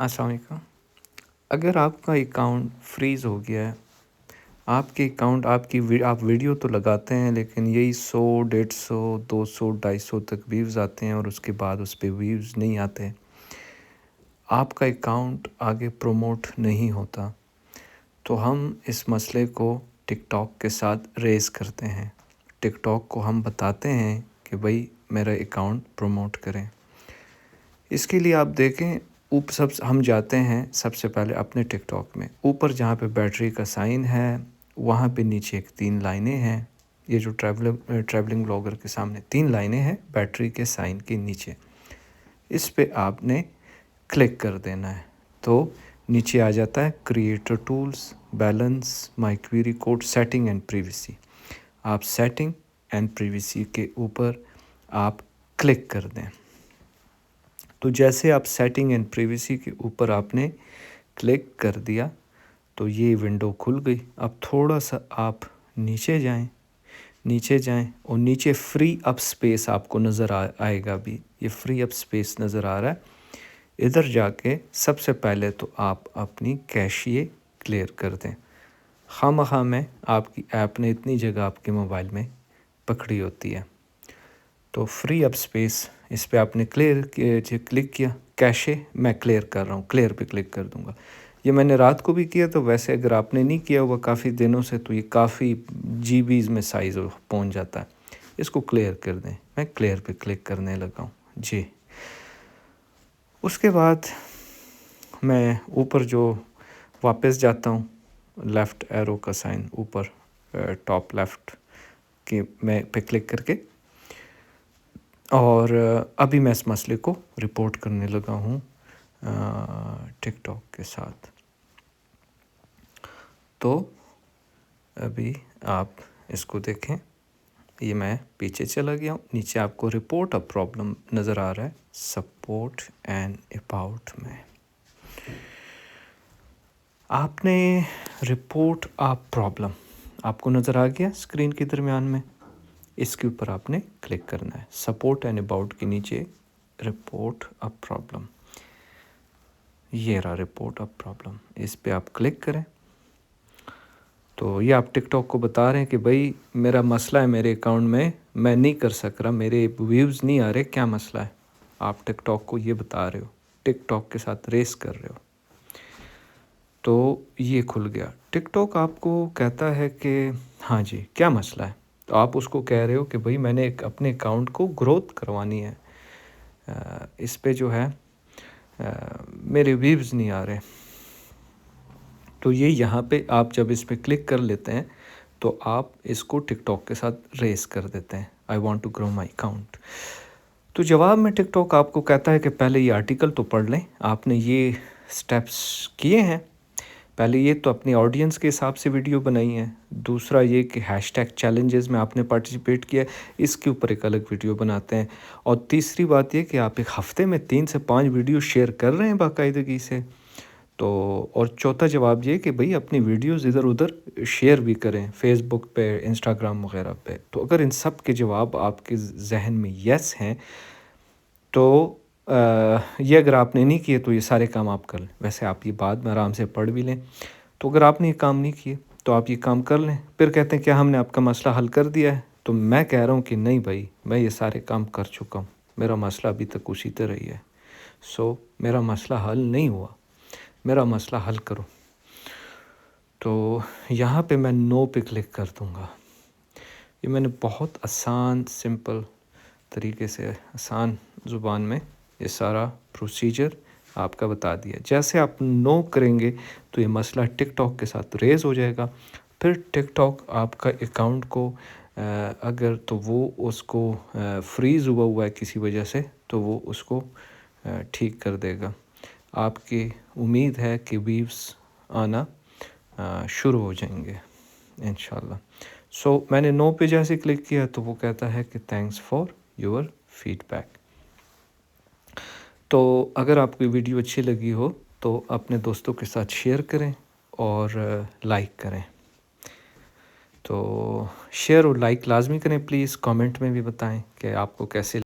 अस्सलाम वालेकुम। अगर आपका अकाउंट फ्रीज़ हो गया है, आपके अकाउंट आप वीडियो तो लगाते हैं लेकिन यही 100, 150, 200, 250 तक व्यूज़ आते हैं और उसके बाद उस पे व्यूज़ नहीं आते। आपका अकाउंट आगे प्रमोट नहीं होता, तो हम इस मसले को टिकटॉक के साथ रेज़ करते हैं। टिकटॉक को हम बताते हैं कि भाई मेरा अकाउंट प्रमोट करें। इसके लिए आप देखें हम जाते हैं सबसे पहले अपने टिकटॉक में, ऊपर जहाँ पे बैटरी का साइन है वहाँ पे नीचे एक 3 लाइनें हैं। ये जो ट्रैवलिंग ब्लॉगर के सामने 3 लाइनें हैं बैटरी के साइन के नीचे, इस पे आपने क्लिक कर देना है। तो नीचे आ जाता है creator tools, balance, my query code, setting and privacy. आप सेटिंग एंड प्रिवेसी के ऊपर आप क्लिक कर दें। तो जैसे आप सेटिंग एंड प्रिवेसी के ऊपर आपने क्लिक कर दिया तो ये विंडो खुल गई। अब थोड़ा सा आप नीचे जाएं और नीचे फ्री अप स्पेस आपको नज़र आएगा। भी ये फ्री अप स्पेस नज़र आ रहा है। इधर जाके सबसे पहले तो आप अपनी कैशिए क्लियर कर दें। खामखा में आपकी ऐप ने इतनी जगह आपके मोबाइल में पकड़ी होती है। तो फ्री अप स्पेस इस पे आपने क्लिक किया। कैशे मैं क्लियर कर रहा हूँ, क्लियर पे क्लिक कर दूँगा। ये मैंने रात को भी किया, तो वैसे अगर आपने नहीं किया हुआ काफ़ी दिनों से तो ये काफ़ी जीबीज़ में साइज़ पहुँच जाता है। इसको क्लियर कर दें। मैं क्लियर पे क्लिक करने लगा हूँ जी। उसके बाद मैं ऊपर जो वापस जाता हूँ, लेफ़्ट एरो का साइन ऊपर टॉप लेफ़्ट के मैं पे क्लिक करके, और अभी मैं इस मसले को रिपोर्ट करने लगा हूँ टिकटॉक के साथ। तो अभी आप इसको देखें, ये मैं पीछे चला गया हूँ। नीचे आपको रिपोर्ट अ प्रॉब्लम नज़र आ रहा है, सपोर्ट एंड अबाउट में। आपने रिपोर्ट अ प्रॉब्लम आपको नज़र आ गया स्क्रीन के दरमियान में, इसके ऊपर आपने क्लिक करना है। सपोर्ट एंड अबाउट के नीचे रिपोर्ट अ प्रॉब्लम, ये रहा रिपोर्ट अ प्रॉब्लम, इस पे आप क्लिक करें। तो ये आप टिकटॉक को बता रहे हैं कि भाई मेरा मसला है मेरे अकाउंट में, मैं नहीं कर सक रहा, मेरे व्यूज़ नहीं आ रहे, क्या मसला है। आप टिकटॉक को ये बता रहे हो, टिकटॉक के साथ रेस कर रहे हो। तो ये खुल गया। टिकटॉक आपको कहता है कि हाँ जी क्या मसला है, तो आप उसको कह रहे हो कि भाई मैंने अपने अकाउंट को ग्रोथ करवानी है, इस पे जो है मेरे व्यूज़ नहीं आ रहे। तो ये यहाँ पे आप जब इस पे क्लिक कर लेते हैं तो आप इसको टिकटॉक के साथ रेस कर देते हैं, I want to grow my account. तो जवाब में टिकटॉक आपको कहता है कि पहले ये आर्टिकल तो पढ़ लें, आपने ये स्टेप्स किए हैं, पहले ये तो अपनी ऑडियंस के हिसाब से वीडियो बनाई है। दूसरा ये कि हैशटैग चैलेंजेस में आपने पार्टिसिपेट किया, इसके ऊपर एक अलग वीडियो बनाते हैं। और तीसरी बात ये कि आप एक हफ़्ते में 3 से 5 वीडियो शेयर कर रहे हैं बाकायदगी से। तो और चौथा जवाब ये कि भाई अपनी वीडियोस इधर उधर शेयर भी करें, फेसबुक पे, इंस्टाग्राम वगैरह पे। तो अगर इन सब के जवाब आपके जहन में यस हैं तो ये अगर आपने नहीं किए तो ये सारे काम आप कर लें। वैसे आप ये बाद में आराम से पढ़ भी लें। तो अगर आपने ये काम नहीं किए तो आप ये काम कर लें। फिर कहते हैं क्या हमने आपका मसला हल कर दिया है, तो मैं कह रहा हूँ कि नहीं भाई, मैं ये सारे काम कर चुका हूँ, मेरा मसला अभी तक उसी तरह ही है। मेरा मसला हल नहीं हुआ, मेरा मसला हल करो। तो यहाँ पे मैं नो पे क्लिक कर दूँगा। ये मैंने बहुत आसान सिंपल तरीके से आसान ज़ुबान में ये सारा प्रोसीजर आपका बता दिया। जैसे आप नो करेंगे तो ये मसला टिकटॉक के साथ रेज़ हो जाएगा। फिर टिकटॉक आपका अकाउंट को अगर तो वो उसको फ्रीज़ हुआ है किसी वजह से, तो वो उसको ठीक कर देगा। आपकी उम्मीद है कि व्यूज़ आना शुरू हो जाएंगे इंशाल्लाह। मैंने नो पे जैसे क्लिक किया तो वो कहता है कि थैंक्स फॉर योर फीडबैक। तो अगर आपको वीडियो अच्छी लगी हो तो अपने दोस्तों के साथ शेयर करें और लाइक करें। तो शेयर और लाइक लाजमी करें प्लीज़। कमेंट में भी बताएं कि आपको कैसे